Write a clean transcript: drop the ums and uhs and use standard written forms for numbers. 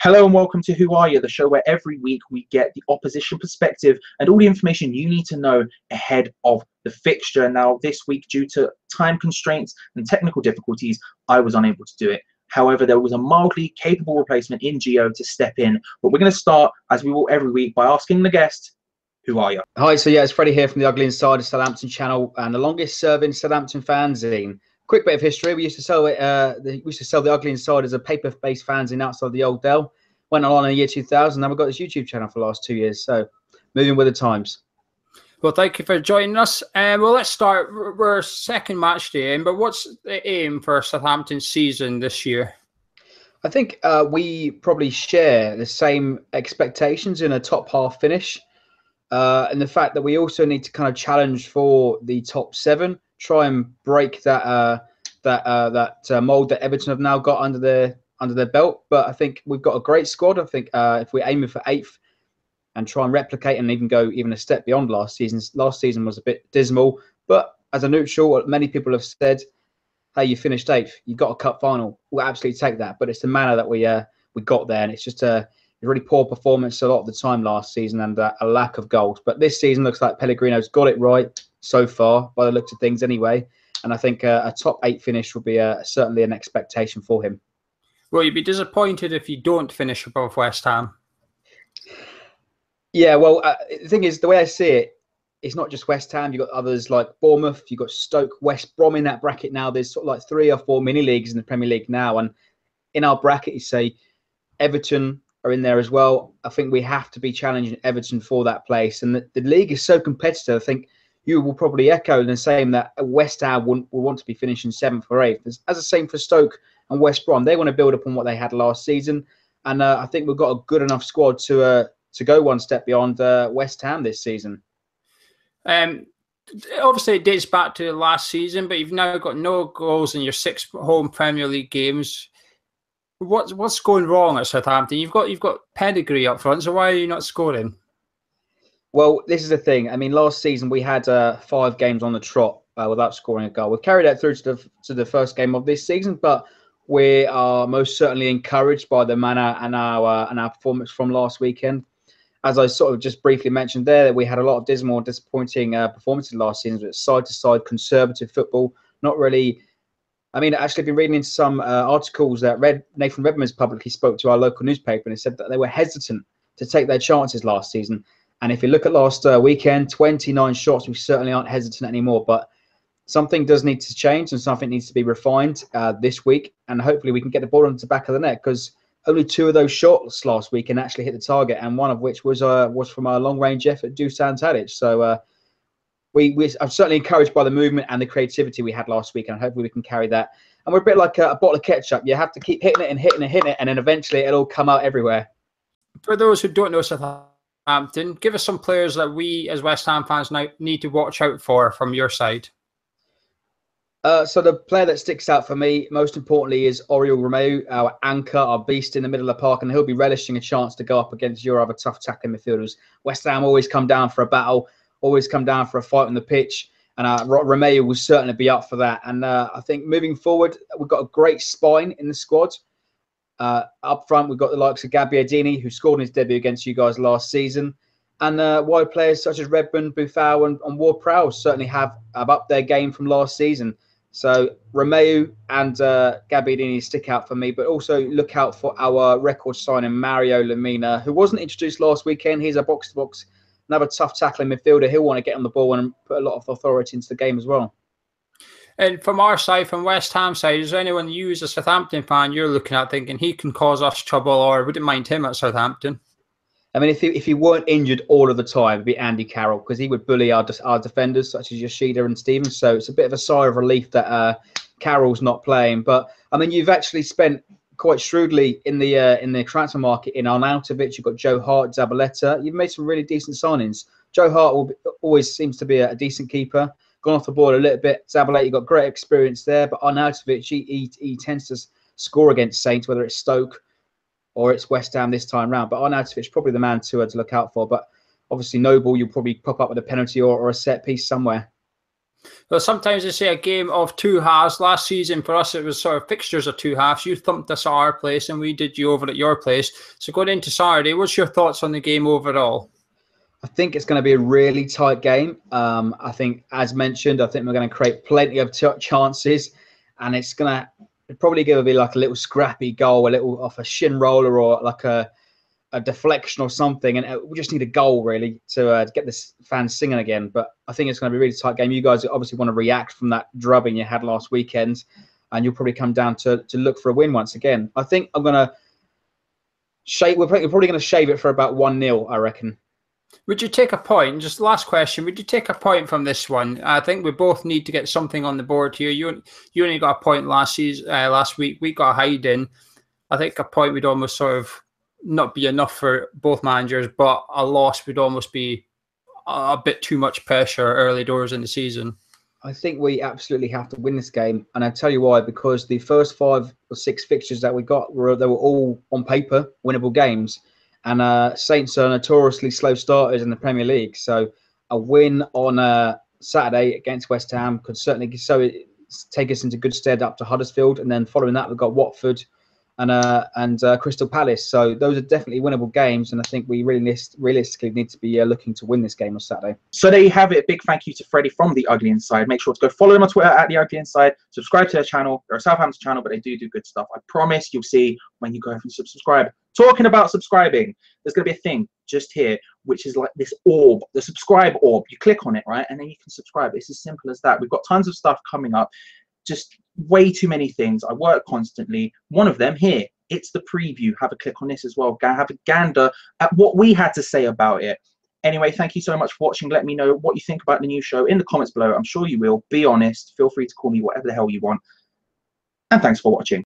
Hello and welcome to Who Are You, the show where every week we get the opposition perspective and all the information you need to know ahead of the fixture. Now, this week, due to time constraints and technical difficulties, I was unable to do it. However, there was a mildly capable replacement in Gio to step in. But we're going to start, as we will every week, by asking the guest, who are you? Hi, so yeah, it's Freddie here from the Ugly Inside of Southampton channel and the longest serving Southampton fanzine. Quick bit of history. We used to sell it. We used to sell the Ugly Inside as a paper-based fanzine outside the old Dell. Went on in the year 2000. Now we've got this YouTube channel for the last 2 years. So moving with the times. Well, thank you for joining us. Well, let's start. We're second match day in, but what's the aim for Southampton's season this year? I think we probably share the same expectations in a top half finish, and the fact that we also need to kind of challenge for the top 7. Try and break that mold that Everton have now got under their belt. But I think we've got a great squad. I think if we're aiming for 8th and try and replicate and even go a step beyond last season. Last season was a bit dismal, but as a neutral, many people have said, "Hey, you finished 8th. You got a cup final. We'll absolutely take that." But it's the manner that we got there, and it's just a really poor performance a lot of the time last season and a lack of goals. But this season looks like Pellegrino's got it right so far, by the looks of things anyway. And I think a top 8 finish would be certainly an expectation for him. Well, you'd be disappointed if you don't finish above West Ham. Yeah, well, the thing is, the way I see it, it's not just West Ham. You've got others like Bournemouth. You've got Stoke, West Brom in that bracket now. There's sort of like 3 or 4 mini leagues in the Premier League now. And in our bracket, you say Everton are in there as well. I think we have to be challenging Everton for that place. And the league is so competitive. I think you will probably echo the same that West Ham will want to be finishing 7th or 8th. As the same for Stoke and West Brom. They want to build upon what they had last season. And I think we've got a good enough squad to go one step beyond West Ham this season. Obviously, it dates back to last season, but you've now got no goals in your 6 home Premier League games. What's going wrong at Southampton? You've got pedigree up front, so why are you not scoring? Well, this is the thing. I mean, last season we had 5 games on the trot without scoring a goal. We've carried that through to the first game of this season, but we are most certainly encouraged by the manner and our performance from last weekend. As I sort of just briefly mentioned there, that we had a lot of dismal and disappointing performances last season with side-to-side conservative football. Not really. I mean, actually, I've been reading into some articles that Nathan Redmond's publicly spoke to our local newspaper, and he said that they were hesitant to take their chances last season. And if you look at last weekend, 29 shots, we certainly aren't hesitant anymore. But something does need to change and something needs to be refined this week. And hopefully we can get the ball onto the back of the net, because only 2 of those shots last week can actually hit the target, and one of which was from our long-range effort, Dusan Tadic. So I'm certainly encouraged by the movement and the creativity we had last week, and hopefully we can carry that. And we're a bit like a bottle of ketchup. You have to keep hitting it and hitting it, hitting it, and then eventually it'll all come out everywhere. For those who don't know Southampton, give us some players that we as West Ham fans now need to watch out for from your side. So the player that sticks out for me, most importantly, is Oriol Romeu, our anchor, our beast in the middle of the park, and he'll be relishing a chance to go up against your other tough tackling midfielders. West Ham always come down for a battle, always come down for a fight on the pitch, and Romeu will certainly be up for that. And I think moving forward, we've got a great spine in the squad. Up front, we've got the likes of Gabbiadini, who scored in his debut against you guys last season. And wide players such as Redmond, Buffal and Ward-Prowse certainly have upped their game from last season. So Romeu and Gabbiadini stick out for me, but also look out for our record signing Mario Lemina, who wasn't introduced last weekend. He's a box-to-box, another tough tackling midfielder. He'll want to get on the ball and put a lot of authority into the game as well. And from our side, from West Ham side, is there anyone you as a Southampton fan you're looking at thinking he can cause us trouble, or wouldn't mind him at Southampton? I mean, if he weren't injured all of the time, it'd be Andy Carroll, because he would bully our defenders such as Yoshida and Stevens. So it's a bit of a sigh of relief that Carroll's not playing. But I mean, you've actually spent quite shrewdly in the transfer market in Arnautovic. You've got Joe Hart, Zabaleta. You've made some really decent signings. Joe Hart always seems to be a decent keeper. Gone off the board a little bit. Zabaleta, you've got great experience there, but Arnautovic, he tends to score against Saints, whether it's Stoke or it's West Ham this time round. But Arnautovic is probably the man to look out for. But obviously, Noble, you'll probably pop up with a penalty or a set piece somewhere. Well, sometimes they say a game of two halves. Last season for us, it was sort of fixtures of two halves. You thumped us at our place and we did you over at your place. So going into Saturday, what's your thoughts on the game overall? I think it's going to be a really tight game. I think, as mentioned, I think we're going to create plenty of chances, and it's probably going to be like a little scrappy goal, a little off a shin roller or like a deflection or something, and we just need a goal really to get the fans singing again. But I think it's going to be a really tight game. You guys obviously want to react from that drubbing you had last weekend, and you'll probably come down to look for a win once again. I think I'm going to shave. We're probably going to shave it for about 1-0, I reckon. Would you take a point? Just last question. Would you take a point from this one? I think we both need to get something on the board here. You only got a point last week. We got a hide in. I think a point would almost sort of not be enough for both managers, but a loss would almost be a bit too much pressure early doors in the season. I think we absolutely have to win this game, and I'll tell you why. Because the first 5 or 6 fixtures that we got they were all on paper winnable games. And Saints are notoriously slow starters in the Premier League. So a win on Saturday against West Ham could certainly take us into good stead up to Huddersfield. And then following that, we've got Watford and Crystal Palace. So those are definitely winnable games. And I think we realistically need to be looking to win this game on Saturday. So there you have it. A big thank you to Freddie from The Ugly Inside. Make sure to go follow them on Twitter at The Ugly Inside. Subscribe to their channel. They're a Southampton channel, but they do good stuff. I promise you'll see when you go and subscribe. Talking about subscribing, there's going to be a thing just here, which is like this orb, the subscribe orb. You click on it, right? And then you can subscribe. It's as simple as that. We've got tons of stuff coming up. Just way too many things. I work constantly. One of them here, it's the preview. Have a click on this as well. Have a gander at what we had to say about it. Anyway, thank you so much for watching. Let me know what you think about the new show in the comments below. I'm sure you will. Be honest. Feel free to call me whatever the hell you want. And thanks for watching.